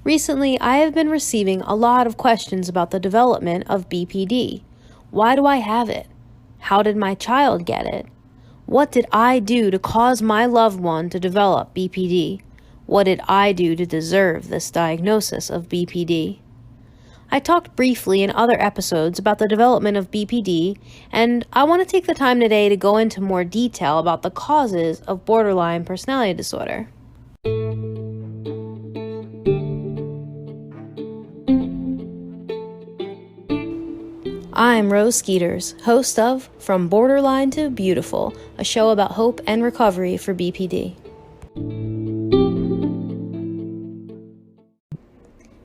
Recently, I have been receiving a lot of questions about the development of BPD. Why do I have it? How did my child get it? What did I do to cause my loved one to develop BPD? What did I do to deserve this diagnosis of BPD? I talked briefly in other episodes about the development of BPD, and I want to take the time today to go into more detail about the causes of borderline personality disorder. I'm Rose Skeeters, host of From Borderline to Beautiful, a show about hope and recovery for BPD.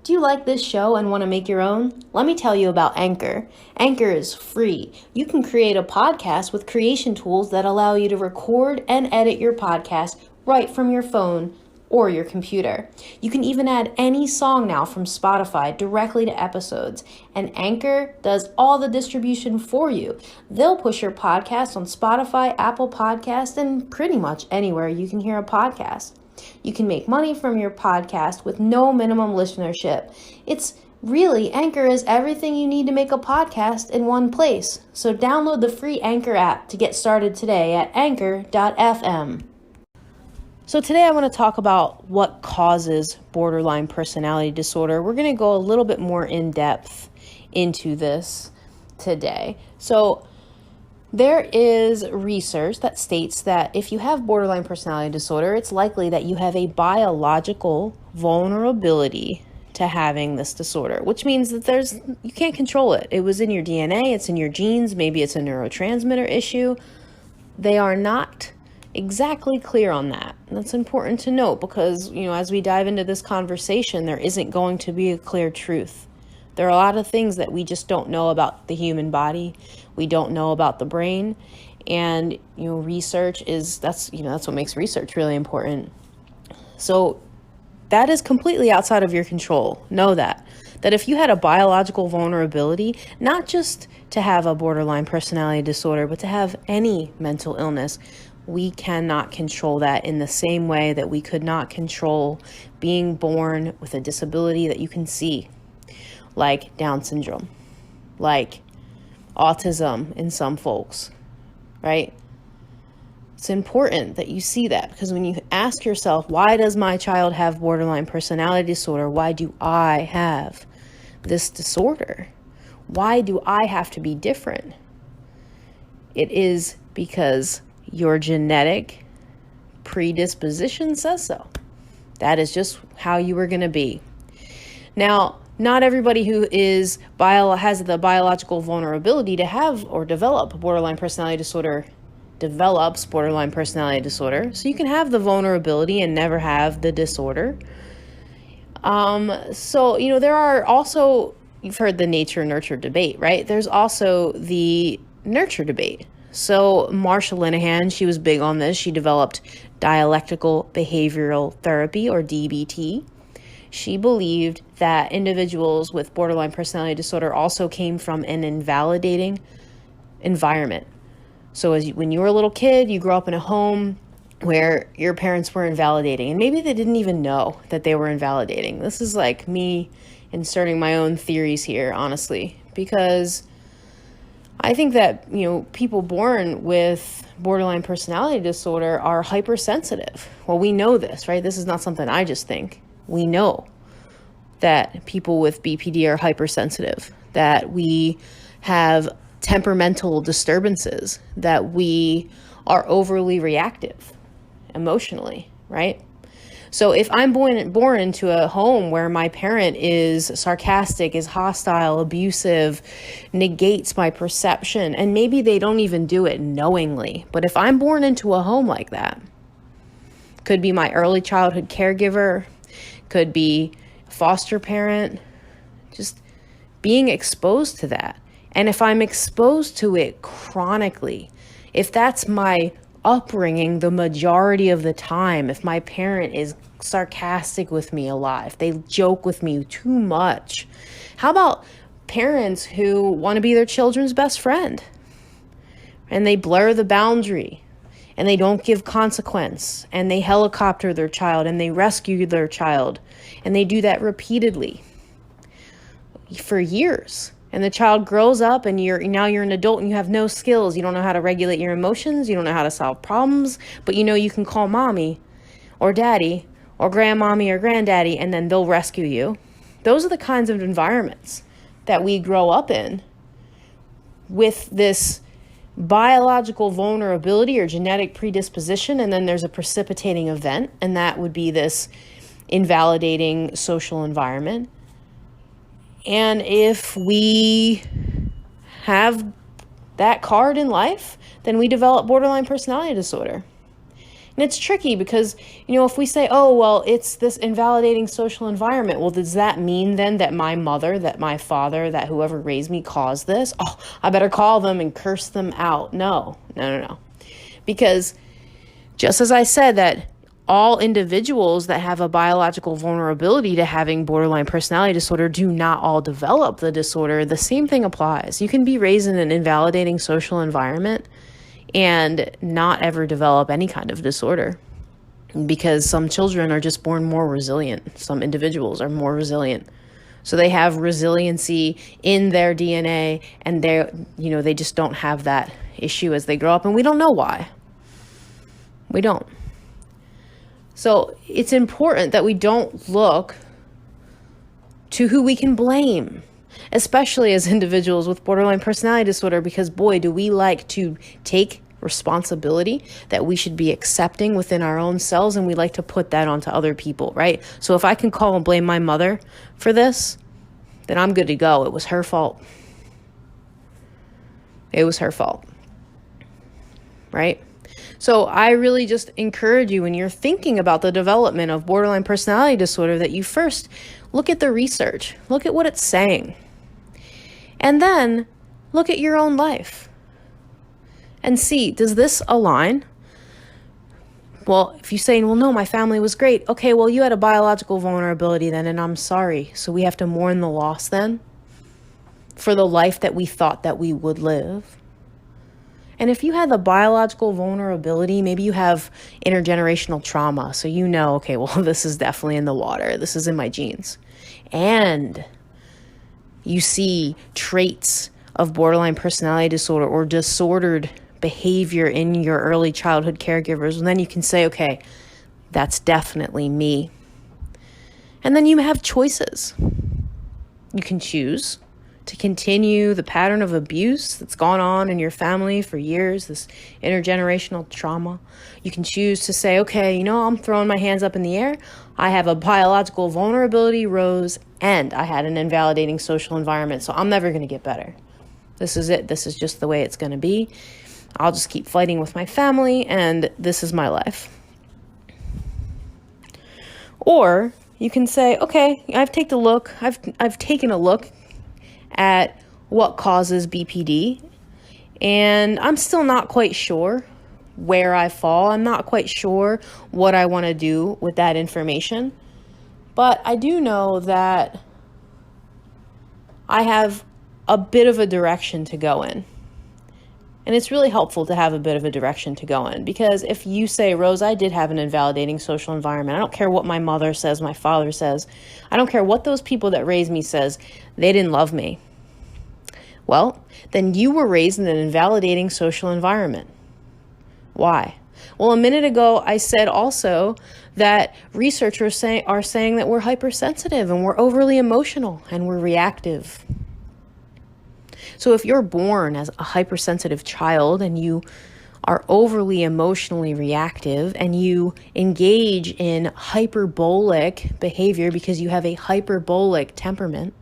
Do you like this show and want to make your own? Let me tell you about Anchor. Anchor is free. You can create a podcast with creation tools that allow you to record and edit your podcast right from your phone or your computer. You can even add any song now from Spotify directly to episodes, and Anchor does all the distribution for you. They'll push your podcast on Spotify, Apple Podcasts, and pretty much anywhere you can hear a podcast. You can make money from your podcast with no minimum listenership. Anchor is everything you need to make a podcast in one place. So download the free Anchor app to get started today at anchor.fm. So today I want to talk about what causes borderline personality disorder. We're going to go a little bit more in depth into this today. So there is research that states that if you have borderline personality disorder, it's likely that you have a biological vulnerability to having this disorder, which means that you can't control it. It was in your DNA, it's in your genes, maybe it's a neurotransmitter issue. They are not exactly clear on that. And that's important to note because, as we dive into this conversation, there isn't going to be a clear truth. There are a lot of things that we just don't know about the human body. We don't know about the brain. And, research that's what makes research really important. So that is completely outside of your control. Know that if you had a biological vulnerability, not just to have a borderline personality disorder, but to have any mental illness, we cannot control that in the same way that we could not control being born with a disability that you can see, like Down syndrome, like autism in some folks, right? It's important that you see that because when you ask yourself, why does my child have borderline personality disorder? Why do I have this disorder? Why do I have to be different? It is because your genetic predisposition says so. That is just how you were going to be. Now, not everybody who has the biological vulnerability to have or develop borderline personality disorder develops borderline personality disorder. So you can have the vulnerability and never have the disorder. There are also, you've heard the nature-nurture debate, right? There's also the nurture debate. So Marsha Linehan, she was big on this. She developed dialectical behavioral therapy, or DBT. She believed that individuals with borderline personality disorder also came from an invalidating environment. So when you were a little kid, you grew up in a home where your parents were invalidating, and maybe they didn't even know that they were invalidating. This is like me inserting my own theories here, honestly, because I think that, people born with borderline personality disorder are hypersensitive. Well, we know this, right? This is not something I just think. We know that people with BPD are hypersensitive, that we have temperamental disturbances, that we are overly reactive emotionally, right? So if I'm born into a home where my parent is sarcastic, is hostile, abusive, negates my perception, and maybe they don't even do it knowingly, but if I'm born into a home like that, could be my early childhood caregiver, could be foster parent, just being exposed to that. And if I'm exposed to it chronically, if that's my upbringing the majority of the time, if my parent is sarcastic with me a lot, if they joke with me too much, how about parents who want to be their children's best friend and they blur the boundary and they don't give consequence, and they helicopter their child, and they rescue their child, and they do that repeatedly for years. And the child grows up, and now you're an adult and you have no skills. You don't know how to regulate your emotions. You don't know how to solve problems, but you can call mommy or daddy or grandmommy or granddaddy, and then they'll rescue you. Those are the kinds of environments that we grow up in, with this biological vulnerability or genetic predisposition, and then there's a precipitating event, and that would be this invalidating social environment. And if we have that card in life, then we develop borderline personality disorder. And it's tricky because, if we say, oh, well, it's this invalidating social environment, well, does that mean then that my mother, that my father, that whoever raised me caused this? Oh, I better call them and curse them out. No. Because just as I said that all individuals that have a biological vulnerability to having borderline personality disorder do not all develop the disorder, the same thing applies. You can be raised in an invalidating social environment and not ever develop any kind of disorder, because some children are just born more resilient. Some individuals are more resilient. So they have resiliency in their DNA, and they just don't have that issue as they grow up, and we don't know why. We don't. So it's important that we don't look to who we can blame, especially as individuals with borderline personality disorder, because boy, do we like to take responsibility that we should be accepting within our own selves, and we like to put that onto other people, right? So if I can call and blame my mother for this, then I'm good to go. It was her fault. It was her fault, right? So I really just encourage you, when you're thinking about the development of borderline personality disorder, that you first look at the research, look at what it's saying, and then look at your own life and see, does this align? Well, if you say, well, no, my family was great. Okay, well, you had a biological vulnerability then, and I'm sorry. So we have to mourn the loss then for the life that we thought that we would live. And if you had the biological vulnerability, maybe you have intergenerational trauma. So okay, well, this is definitely in the water. This is in my genes. And you see traits of borderline personality disorder or disordered behavior in your early childhood caregivers, and then you can say, okay, that's definitely me. And then you have choices. You can choose to continue the pattern of abuse that's gone on in your family for years, this intergenerational trauma. You can choose to say, okay, I'm throwing my hands up in the air. I have a biological vulnerability, Rose, and I had an invalidating social environment, so I'm never going to get better. This is it. This is just the way it's going to be. I'll just keep fighting with my family, and this is my life. Or you can say, okay, I've taken a look at what causes BPD, and I'm still not quite sure where I fall. I'm not quite sure what I want to do with that information, but I do know that I have a bit of a direction to go in. And it's really helpful to have a bit of a direction to go in, because if you say, Rose, I did have an invalidating social environment. I don't care what my mother says, my father says. I don't care what those people that raised me says. They didn't love me. Well, then you were raised in an invalidating social environment. Why? Well, a minute ago, I said also that researchers are saying that we're hypersensitive and we're overly emotional and we're reactive. So if you're born as a hypersensitive child and you are overly emotionally reactive and you engage in hyperbolic behavior because you have a hyperbolic temperament,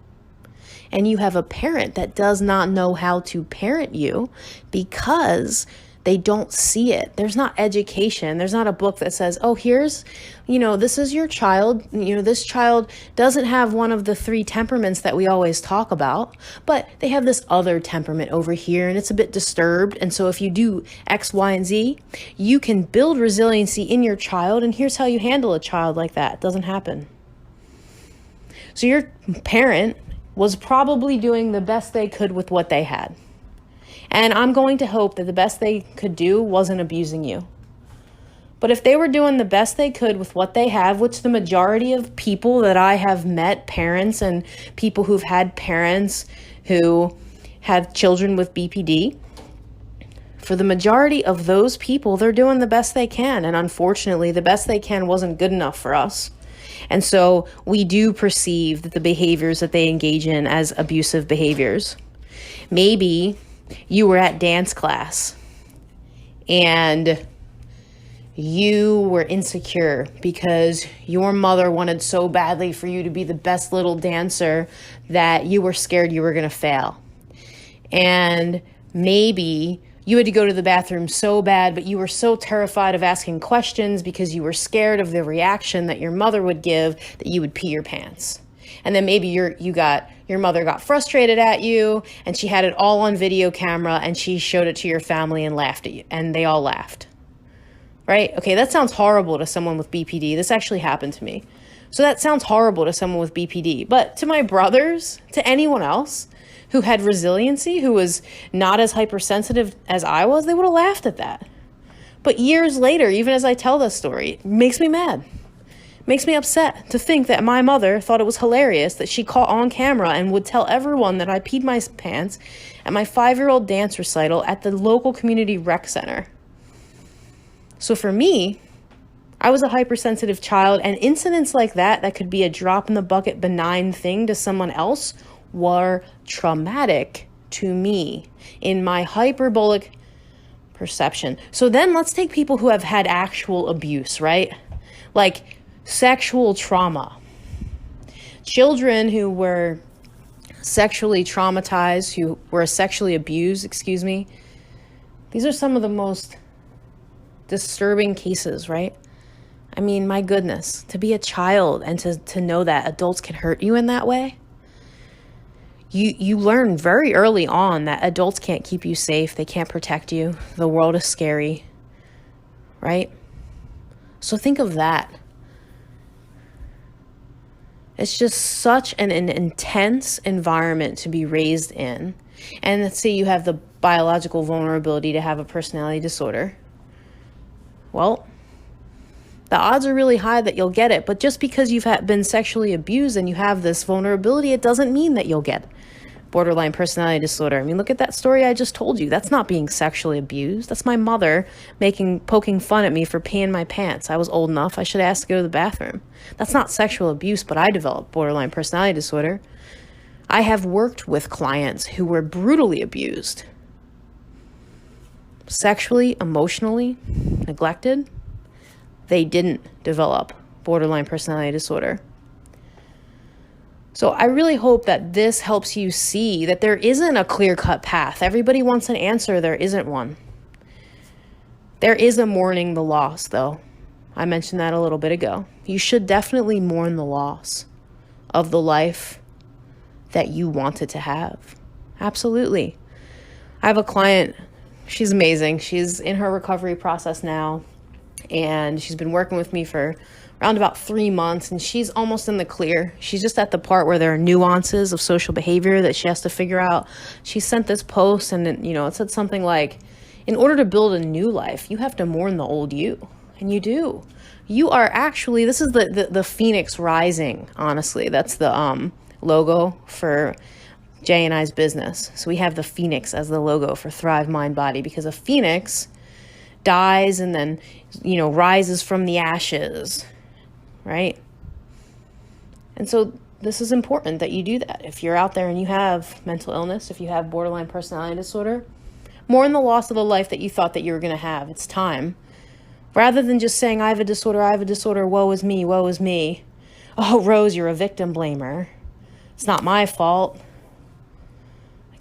and you have a parent that does not know how to parent you because they don't see it. There's not education. There's not a book that says, oh, here's, this is your child. This child doesn't have one of the 3 temperaments that we always talk about, but they have this other temperament over here and it's a bit disturbed. And so if you do X, Y, and Z, you can build resiliency in your child. And here's how you handle a child like that. It doesn't happen. So your parent was probably doing the best they could with what they had. And I'm going to hope that the best they could do wasn't abusing you. But if they were doing the best they could with what they have, which the majority of people that I have met, parents and people who've had parents who have children with BPD, for the majority of those people, they're doing the best they can. And unfortunately, the best they can wasn't good enough for us. And so we do perceive that the behaviors that they engage in as abusive behaviors. Maybe you were at dance class and you were insecure because your mother wanted so badly for you to be the best little dancer that you were scared you were going to fail. And maybe you had to go to the bathroom so bad, but you were so terrified of asking questions because you were scared of the reaction that your mother would give that you would pee your pants. And then maybe your mother got frustrated at you and she had it all on video camera and she showed it to your family and laughed at you, and they all laughed. Right? Okay, that sounds horrible to someone with BPD. This actually happened to me. So that sounds horrible to someone with BPD. But to my brothers, to anyone else who had resiliency, who was not as hypersensitive as I was, they would have laughed at that. But years later, even as I tell this story, it makes me mad. It makes me upset to think that my mother thought it was hilarious that she caught on camera and would tell everyone that I peed my pants at my 5-year-old dance recital at the local community rec center. So for me, I was a hypersensitive child, and incidents like that could be a drop in the bucket benign thing to someone else were traumatic to me in my hyperbolic perception. So then let's take people who have had actual abuse, right? Like sexual trauma. Children who were sexually traumatized, who were sexually abused, These are some of the most disturbing cases, right? I mean, my goodness, to be a child and to know that adults can hurt you in that way. You learn very early on that adults can't keep you safe. They can't protect you. The world is scary, right? So think of that. It's just such an intense environment to be raised in. And let's say you have the biological vulnerability to have a personality disorder. Well, the odds are really high that you'll get it. But just because you've been sexually abused and you have this vulnerability, it doesn't mean that you'll get borderline personality disorder. I mean, look at that story I just told you. That's not being sexually abused. That's my mother poking fun at me for peeing my pants. I was old enough. I should ask to go to the bathroom. That's not sexual abuse, but I developed borderline personality disorder. I have worked with clients who were brutally abused, sexually, emotionally neglected. They didn't develop borderline personality disorder. So I really hope that this helps you see that there isn't a clear-cut path. Everybody wants an answer. There isn't one. There is a mourning the loss, though. I mentioned that a little bit ago. You should definitely mourn the loss of the life that you wanted to have. Absolutely. I have a client. She's amazing. She's in her recovery process now, and she's been working with me for around about 3 months, and she's almost in the clear. She's just at the part where there are nuances of social behavior that she has to figure out. She sent this post, and it said something like, in order to build a new life, you have to mourn the old you. And you do. You are actually, this is the phoenix rising, honestly. That's the logo for Jay and I's business. So we have the phoenix as the logo for Thrive Mind Body, because a phoenix dies and then, rises from the ashes, right? And so this is important that you do that. If you're out there and you have mental illness, if you have borderline personality disorder, mourn the loss of the life that you thought that you were going to have. It's time. Rather than just saying, I have a disorder, woe is me, woe is me. Oh, Rose, you're a victim blamer. It's not my fault.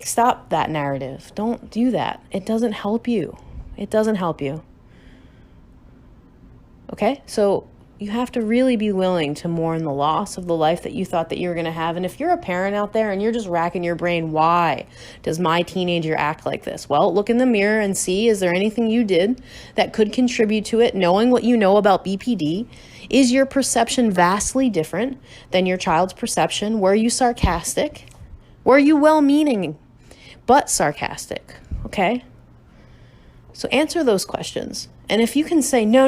Stop that narrative. Don't do that. It doesn't help you. It doesn't help you. Okay? So you have to really be willing to mourn the loss of the life that you thought that you were going to have. And if you're a parent out there and you're just racking your brain, why does my teenager act like this? Well, look in the mirror and see, is there anything you did that could contribute to it? Knowing what you know about BPD, is your perception vastly different than your child's perception? Were you sarcastic? Were you well-meaning but sarcastic? Okay? So answer those questions. And if you can say, no,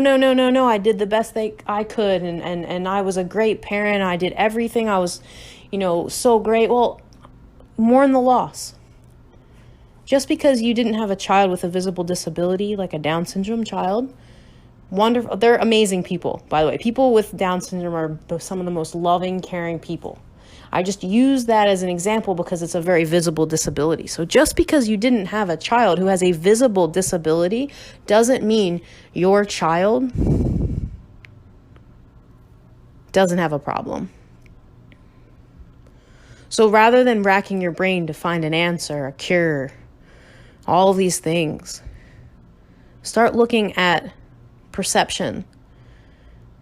I did the best I could, and I was a great parent, I did everything, I was, so great, well, mourn the loss. Just because you didn't have a child with a visible disability, like a Down syndrome child, wonderful. They're amazing people, by the way. People with Down syndrome are some of the most loving, caring people. I just use that as an example because it's a very visible disability. So just because you didn't have a child who has a visible disability doesn't mean your child doesn't have a problem. So rather than racking your brain to find an answer, a cure, all of these things, start looking at perception.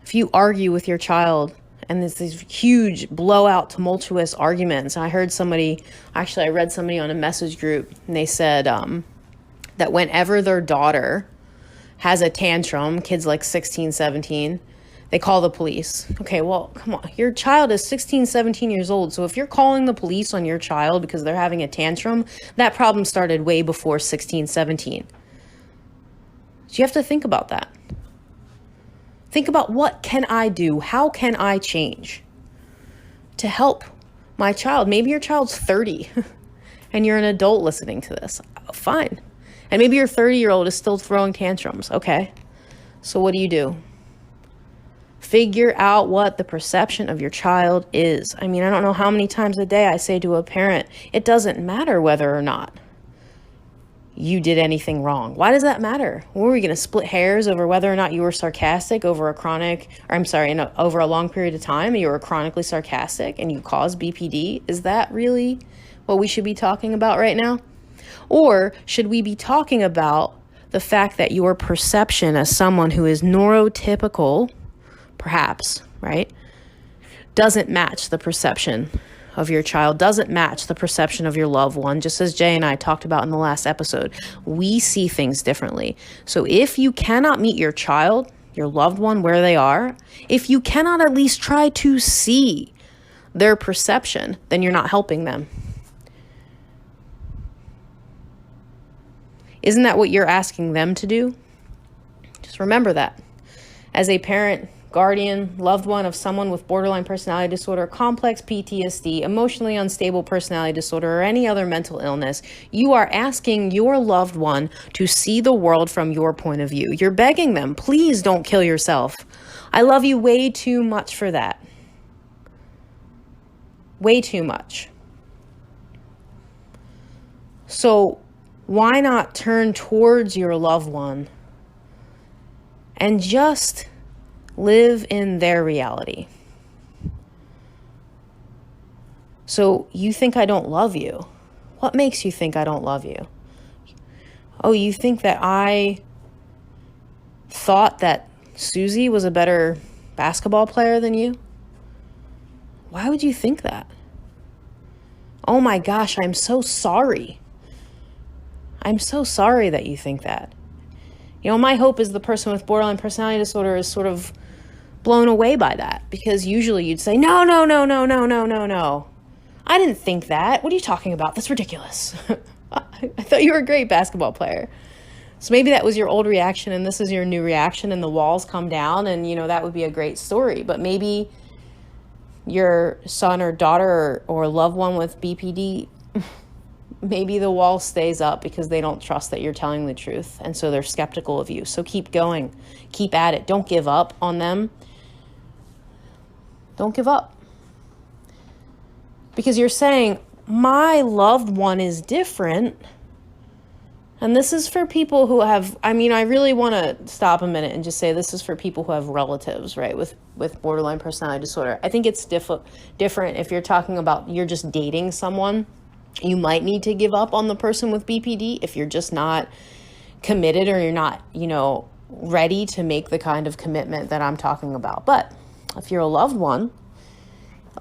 If you argue with your child and there's these huge blowout tumultuous arguments, I read somebody on a message group, and they said that whenever their daughter has a tantrum, kids like 16, 17, they call the police. Okay, well, come on. Your child is 16, 17 years old. So if you're calling the police on your child because they're having a tantrum, that problem started way before 16, 17. So you have to think about that. Think about, what can I do? How can I change to help my child? Maybe your child's 30 and you're an adult listening to this. Fine. And maybe your 30-year-old is still throwing tantrums. Okay. So what do? Figure out what the perception of your child is. I mean, I don't know how many times a day I say to a parent, it doesn't matter whether or not you did anything wrong. Why does that matter? Were we going to split hairs over whether or not you were sarcastic over over a long period of time, and you were chronically sarcastic and you caused BPD? Is that really what we should be talking about right now? Or should we be talking about the fact that your perception as someone who is neurotypical, perhaps, right, doesn't match the perception of your child, doesn't match the perception of your loved one, just as Jay and I talked about in the last episode. We see things differently. So if you cannot meet your child, your loved one, where they are, if you cannot at least try to see their perception, then you're not helping them. Isn't that what you're asking them to do? Just remember that. As a parent, guardian, loved one of someone with borderline personality disorder, complex PTSD, emotionally unstable personality disorder, or any other mental illness, you are asking your loved one to see the world from your point of view. You're begging them, please don't kill yourself. I love you way too much for that. Way too much. So why not turn towards your loved one and just live in their reality? So you think I don't love you. What makes you think I don't love you? Oh, you think that I thought that Susie was a better basketball player than you? Why would you think that? Oh my gosh, I'm so sorry. I'm so sorry that you think that. My hope is the person with borderline personality disorder is sort of blown away by that, because usually you'd say, no. I didn't think that. What are you talking about? That's ridiculous. I thought you were a great basketball player. So maybe that was your old reaction and this is your new reaction, and the walls come down, and that would be a great story. But maybe your son or daughter or loved one with BPD, maybe the wall stays up because they don't trust that you're telling the truth, and so they're skeptical of you. So keep going. Keep at it. Don't give up on them. Don't give up. Because you're saying, my loved one is different. And this is for people who have, I really want to stop a minute and just say this is for people who have relatives, right, with borderline personality disorder. I think it's different if you're talking about you're just dating someone. You might need to give up on the person with BPD if you're just not committed, or you're not, ready to make the kind of commitment that I'm talking about. But if you're a loved one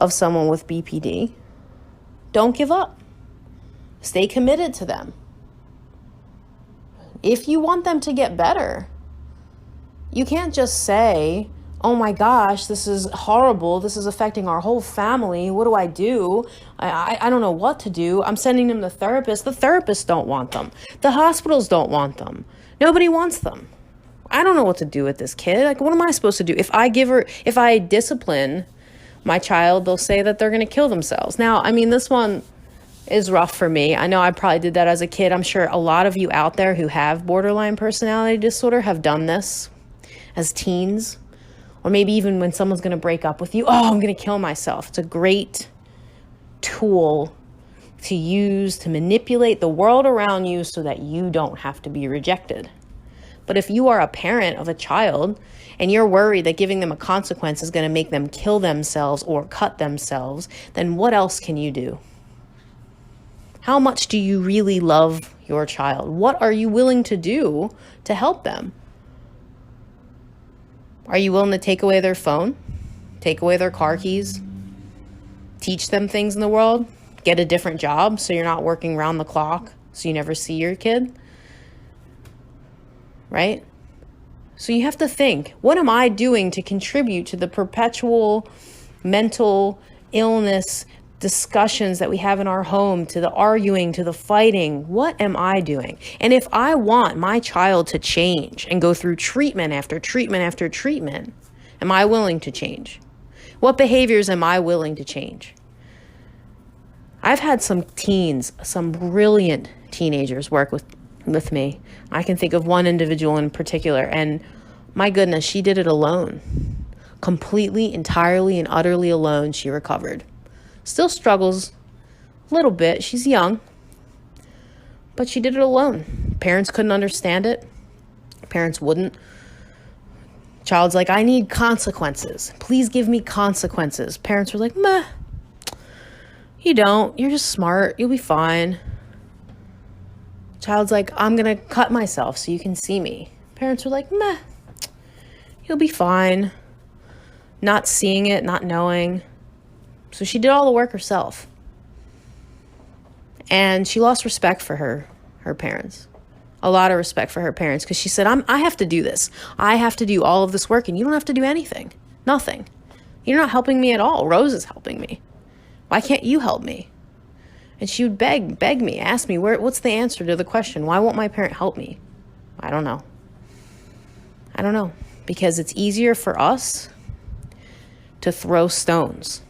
of someone with BPD, don't give up. Stay committed to them. If you want them to get better, you can't just say, oh my gosh, this is horrible. This is affecting our whole family. What do I do? I don't know what to do. I'm sending them to the therapist. The therapists don't want them. The hospitals don't want them. Nobody wants them. I don't know what to do with this kid. Like, what am I supposed to do? If I discipline my child, they'll say that they're going to kill themselves. Now, I mean, this one is rough for me. I know I probably did that as a kid. I'm sure a lot of you out there who have borderline personality disorder have done this as teens, or maybe even when someone's going to break up with you. Oh, I'm going to kill myself. It's a great tool to use to manipulate the world around you so that you don't have to be rejected. But if you are a parent of a child and you're worried that giving them a consequence is going to make them kill themselves or cut themselves, then what else can you do? How much do you really love your child? What are you willing to do to help them? Are you willing to take away their phone? Take away their car keys? Teach them things in the world? Get a different job so you're not working round the clock so you never see your kid? Right? So you have to think, what am I doing to contribute to the perpetual mental illness discussions that we have in our home, to the arguing, to the fighting? What am I doing? And if I want my child to change and go through treatment after treatment after treatment, am I willing to change? What behaviors am I willing to change? I've had some brilliant teenagers work with me. I can think of one individual in particular, and my goodness, she did it alone. Completely, entirely, and utterly alone, she recovered. Still struggles a little bit. She's young, but she did it alone. Parents couldn't understand it. Parents wouldn't. Child's like, I need consequences. Please give me consequences. Parents were like, meh, you don't. You're just smart. You'll be fine. Child's like, I'm going to cut myself so you can see me. Parents were like, meh, you'll be fine. Not seeing it, not knowing. So she did all the work herself. And she lost respect for her parents. A lot of respect for her parents, because she said, I have to do this. I have to do all of this work, and you don't have to do anything. Nothing. You're not helping me at all. Rose is helping me. Why can't you help me? And she would beg me, ask me, what's the answer to the question? Why won't my parent help me? I don't know. Because it's easier for us to throw stones.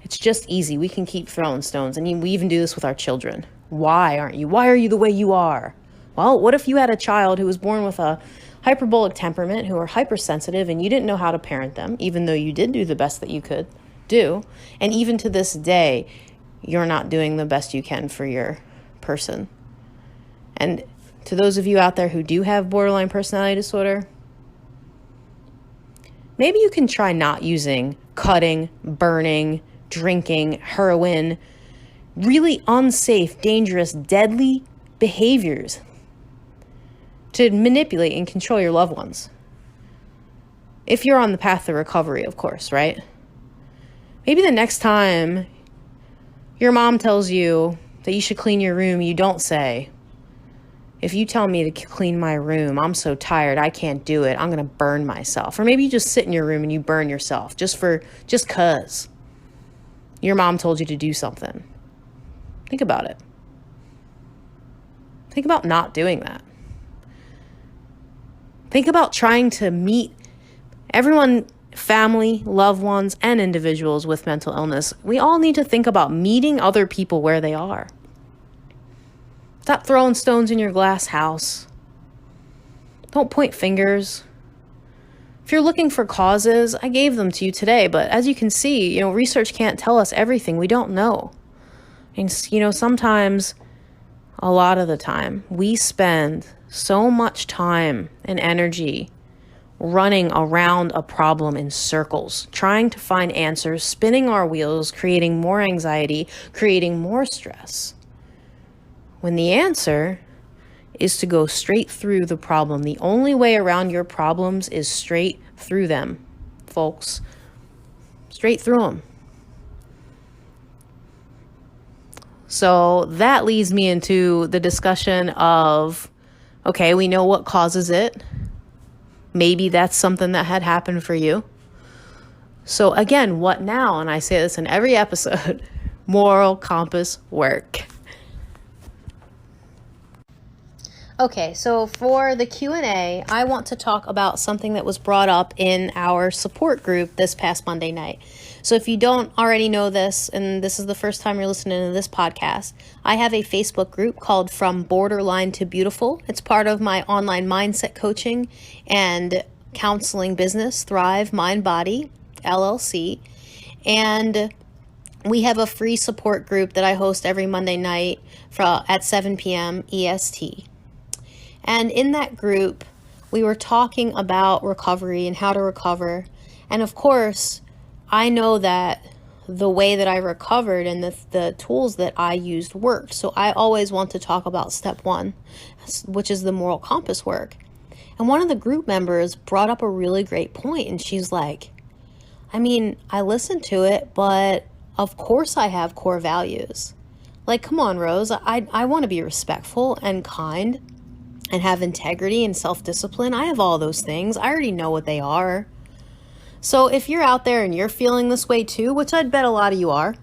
It's just easy. We can keep throwing stones. And we even do this with our children. Why aren't you? Why are you the way you are? Well, what if you had a child who was born with a hyperbolic temperament, who are hypersensitive, and you didn't know how to parent them, even though you did do the best that you could do. And even to this day, you're not doing the best you can for your person. And to those of you out there who do have borderline personality disorder, maybe you can try not using cutting, burning, drinking, heroin, really unsafe, dangerous, deadly behaviors to manipulate and control your loved ones. If you're on the path to recovery, of course, right? Maybe the next time your mom tells you that you should clean your room, you don't say, if you tell me to clean my room, I'm so tired, I can't do it, I'm going to burn myself. Or maybe you just sit in your room and you burn yourself just cause your mom told you to do something. Think about it. Think about not doing that. Think about trying to meet everyone, family, loved ones, and individuals with mental illness. We all need to think about meeting other people where they are. Stop throwing stones in your glass house. Don't point fingers. If you're looking for causes, I gave them to you today, but as you can see, research can't tell us everything. We don't know. And, sometimes, a lot of the time, we spend so much time and energy running around a problem in circles, trying to find answers, spinning our wheels, creating more anxiety, creating more stress. When the answer is to go straight through the problem. The only way around your problems is straight through them, folks. Straight through them. So that leads me into the discussion of, okay, we know what causes it. Maybe that's something that had happened for you. So again, what now? And I say this in every episode, moral compass work. Okay, so for the Q&A, I want to talk about something that was brought up in our support group this past Monday night. So if you don't already know this, and this is the first time you're listening to this podcast, I have a Facebook group called From Borderline to Beautiful. It's part of my online mindset coaching and counseling business, Thrive Mind Body, LLC. And we have a free support group that I host every Monday night at 7 p.m. EST. And in that group, we were talking about recovery and how to recover. And of course, I know that the way that I recovered and the tools that I used worked. So I always want to talk about step one, which is the moral compass work. And one of the group members brought up a really great point, and she's like, I listened to it, but of course I have core values. Like, come on, Rose, I want to be respectful and kind and have integrity and self-discipline. I have all those things. I already know what they are. So if you're out there and you're feeling this way too, which I'd bet a lot of you are,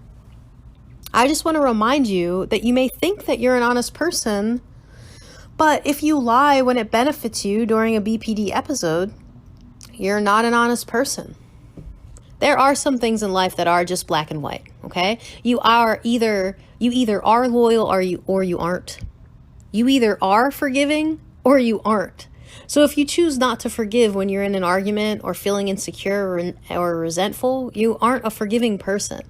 I just want to remind you that you may think that you're an honest person, but if you lie when it benefits you during a BPD episode, you're not an honest person. There are some things in life that are just black and white, okay? You either are loyal or you aren't. You either are forgiving or you aren't. So if you choose not to forgive when you're in an argument or feeling insecure or resentful, you aren't a forgiving person.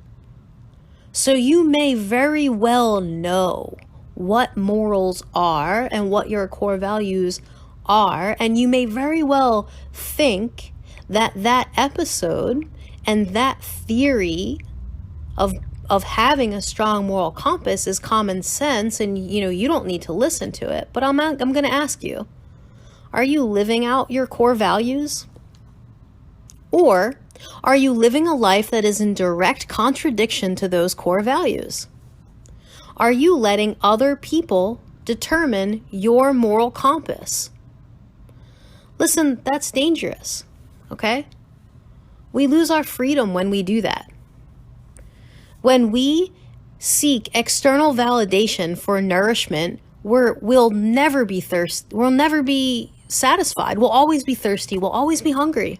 So you may very well know what morals are and what your core values are, and you may very well think that that episode and that theory of having a strong moral compass is common sense, and you don't need to listen to it. But I'm going to ask you, are you living out your core values? Or are you living a life that is in direct contradiction to those core values? Are you letting other people determine your moral compass? Listen, that's dangerous, okay? We lose our freedom when we do that. When we seek external validation for nourishment, we'll never be thirsty. We'll never be satisfied. We'll always be thirsty. We'll always be hungry.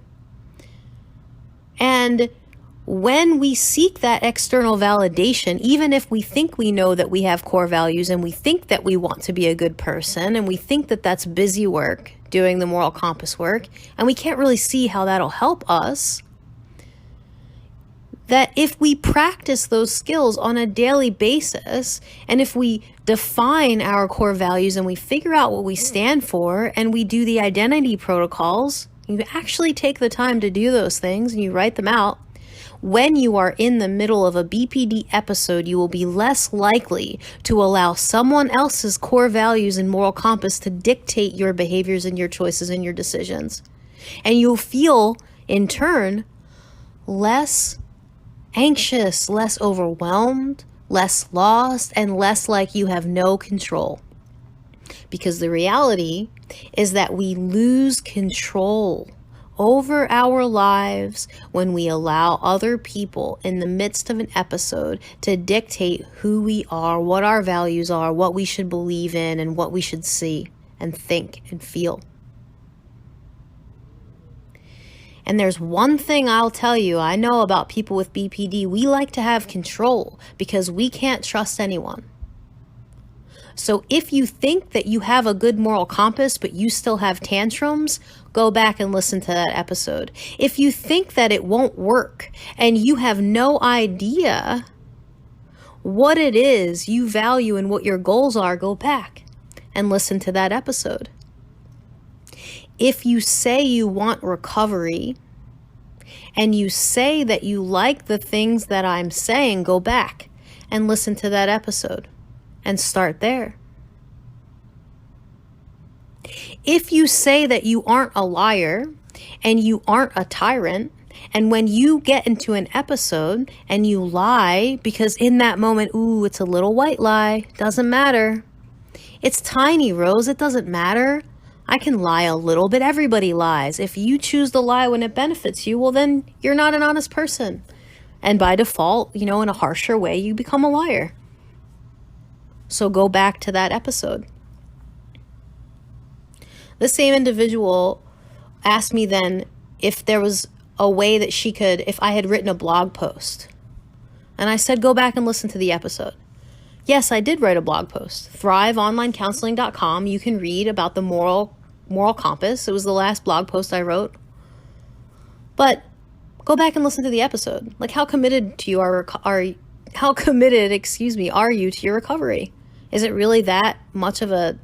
And when we seek that external validation, even if we think we know that we have core values and we think that we want to be a good person and we think that that's busy work, doing the moral compass work, and we can't really see how that'll help us, that if we practice those skills on a daily basis, and if we define our core values and we figure out what we stand for and we do the identity protocols, you actually take the time to do those things and you write them out. When you are in the middle of a BPD episode, you will be less likely to allow someone else's core values and moral compass to dictate your behaviors and your choices and your decisions. And you'll feel, in turn, less anxious, less overwhelmed, less lost, and less like you have no control. Because the reality is that we lose control over our lives when we allow other people in the midst of an episode to dictate who we are, what our values are, what we should believe in, and what we should see and think and feel. And there's one thing I'll tell you, I know about people with BPD, we like to have control because we can't trust anyone. So if you think that you have a good moral compass, but you still have tantrums, go back and listen to that episode. If you think that it won't work and you have no idea what it is you value and what your goals are, go back and listen to that episode. If you say you want recovery and you say that you like the things that I'm saying, go back and listen to that episode and start there. If you say that you aren't a liar and you aren't a tyrant, and when you get into an episode and you lie because in that moment, it's a little white lie, doesn't matter. It's tiny, Rose, it doesn't matter. I can lie a little bit. Everybody lies. If you choose to lie when it benefits you, well, then you're not an honest person. And by default, in a harsher way, you become a liar. So go back to that episode. The same individual asked me then if there was a way that she could, if I had written a blog post. And I said, go back and listen to the episode. Yes, I did write a blog post. thriveonlinecounseling.com. You can read about the moral compass. It was the last blog post I wrote. But go back and listen to the episode. Like, how committed to you are you to your recovery? Is it really that much of a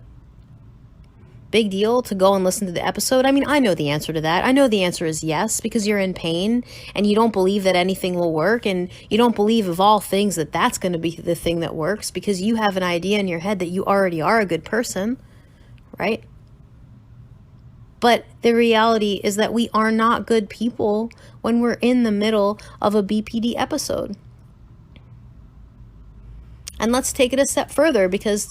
big deal to go and listen to the episode? I mean, I know the answer to that. I know the answer is yes, because you're in pain and you don't believe that anything will work, and you don't believe of all things that that's going to be the thing that works, because you have an idea in your head that you already are a good person, right? But the reality is that we are not good people when we're in the middle of a BPD episode. And let's take it a step further, because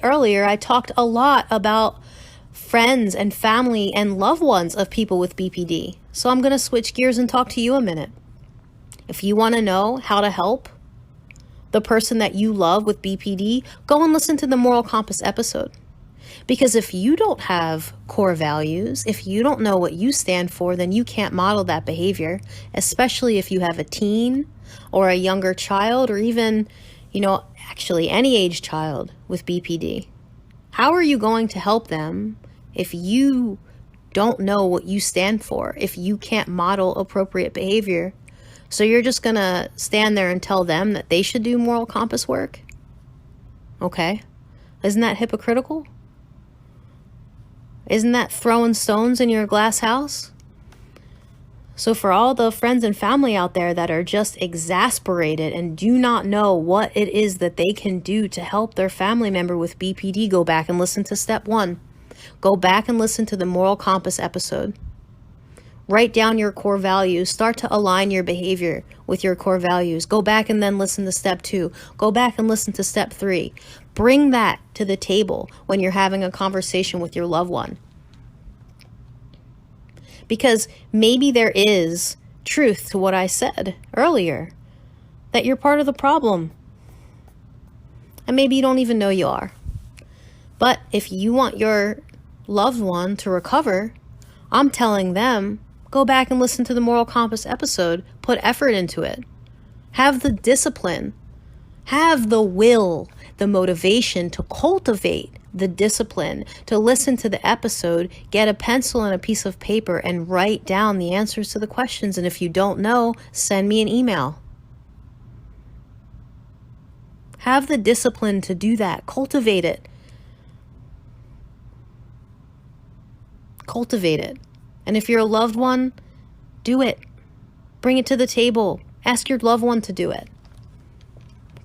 earlier, I talked a lot about friends and family and loved ones of people with BPD. So I'm going to switch gears and talk to you a minute. If you want to know how to help the person that you love with BPD, go and listen to the Moral Compass episode. Because if you don't have core values, if you don't know what you stand for, then you can't model that behavior, especially if you have a teen or a younger child, or even, actually any age child with BPD. How are you going to help them if you don't know what you stand for, if you can't model appropriate behavior? So you're just going to stand there and tell them that they should do moral compass work? Okay. Isn't that hypocritical? Isn't that throwing stones in your glass house? So for all the friends and family out there that are just exasperated and do not know what it is that they can do to help their family member with BPD, go back and listen to step 1. Go back and listen to the Moral Compass episode. Write down your core values. Start to align your behavior with your core values. Go back and then listen to step 2. Go back and listen to step 3. Bring that to the table when you're having a conversation with your loved one. Because maybe there is truth to what I said earlier, that you're part of the problem. And maybe you don't even know you are. But if you want your loved one to recover, I'm telling them, go back and listen to the Moral Compass episode. Put effort into it. Have the discipline. Have the will, the motivation to cultivate the discipline, to listen to the episode, get a pencil and a piece of paper and write down the answers to the questions. And if you don't know, send me an email. Have the discipline to do that. Cultivate it. Cultivate it. And if you're a loved one, do it. Bring it to the table. Ask your loved one to do it.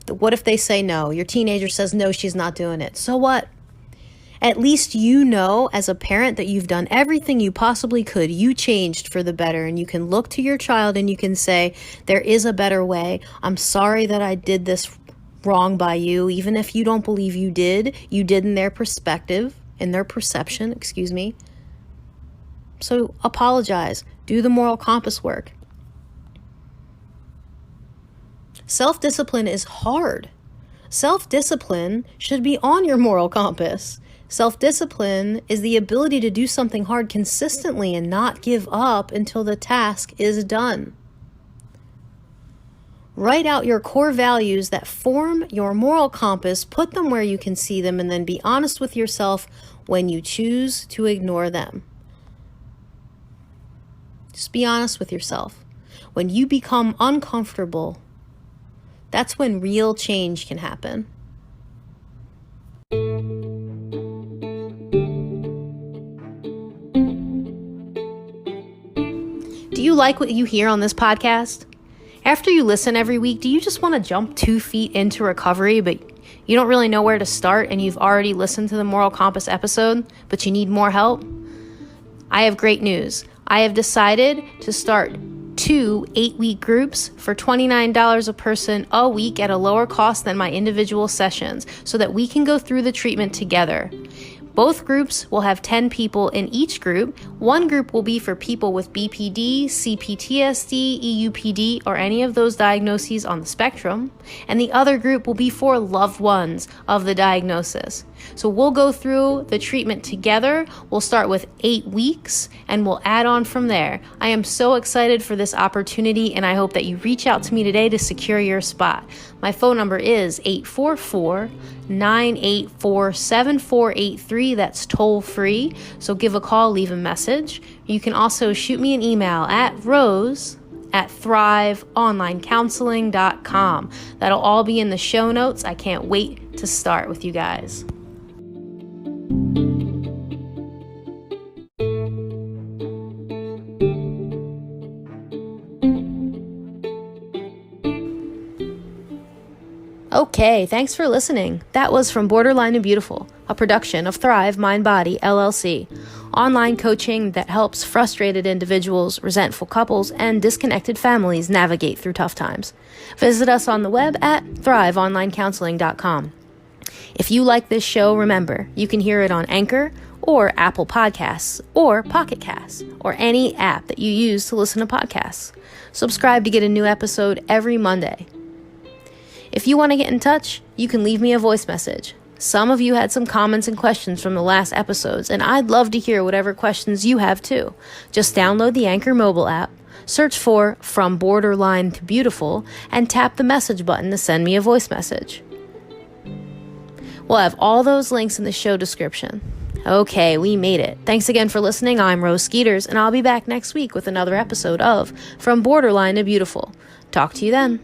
What if they say no? Your teenager says no, she's not doing it. So what? At least you know as a parent that you've done everything you possibly could. You changed for the better, and you can look to your child and you can say, there is a better way. I'm sorry that I did this wrong by you. Even if you don't believe you did in their perspective, in their perception, So apologize. Do the moral compass work. Self-discipline is hard. Self-discipline should be on your moral compass. Self-discipline is the ability to do something hard consistently and not give up until the task is done. Write out your core values that form your moral compass, put them where you can see them, and then be honest with yourself when you choose to ignore them. Just be honest with yourself. When you become uncomfortable, that's when real change can happen. Do you like what you hear on this podcast? After you listen every week, do you just want to jump 2 feet into recovery, but you don't really know where to start, and you've already listened to the Moral Compass episode, but you need more help? I have great news. I have decided to start 2 8-week groups for $29 a person a week at a lower cost than my individual sessions, so that we can go through the treatment together. Both groups will have 10 people in each group. One group will be for people with BPD, CPTSD, EUPD, or any of those diagnoses on the spectrum, and the other group will be for loved ones of the diagnosis. So we'll go through the treatment together. We'll start with 8 weeks and we'll add on from there. I am so excited for this opportunity, and I hope that you reach out to me today to secure your spot. My phone number is 844-984-7483. That's toll free. So give a call, leave a message. You can also shoot me an email at rose@thriveonlinecounseling.com. That'll all be in the show notes. I can't wait to start with you guys. Okay, thanks for listening. That was From Borderline to Beautiful, a production of Thrive Mind Body LLC, online coaching that helps frustrated individuals, resentful couples, and disconnected families navigate through tough times. Visit us on the web at thriveonlinecounseling.com. If you like this show, remember, you can hear it on Anchor or Apple Podcasts or Pocket Casts or any app that you use to listen to podcasts. Subscribe to get a new episode every Monday. If you want to get in touch, you can leave me a voice message. Some of you had some comments and questions from the last episodes, and I'd love to hear whatever questions you have too. Just download the Anchor mobile app, search for From Borderline to Beautiful, and tap the message button to send me a voice message. We'll have all those links in the show description. Okay, we made it. Thanks again for listening. I'm Rose Skeeters, and I'll be back next week with another episode of From Borderline to Beautiful. Talk to you then.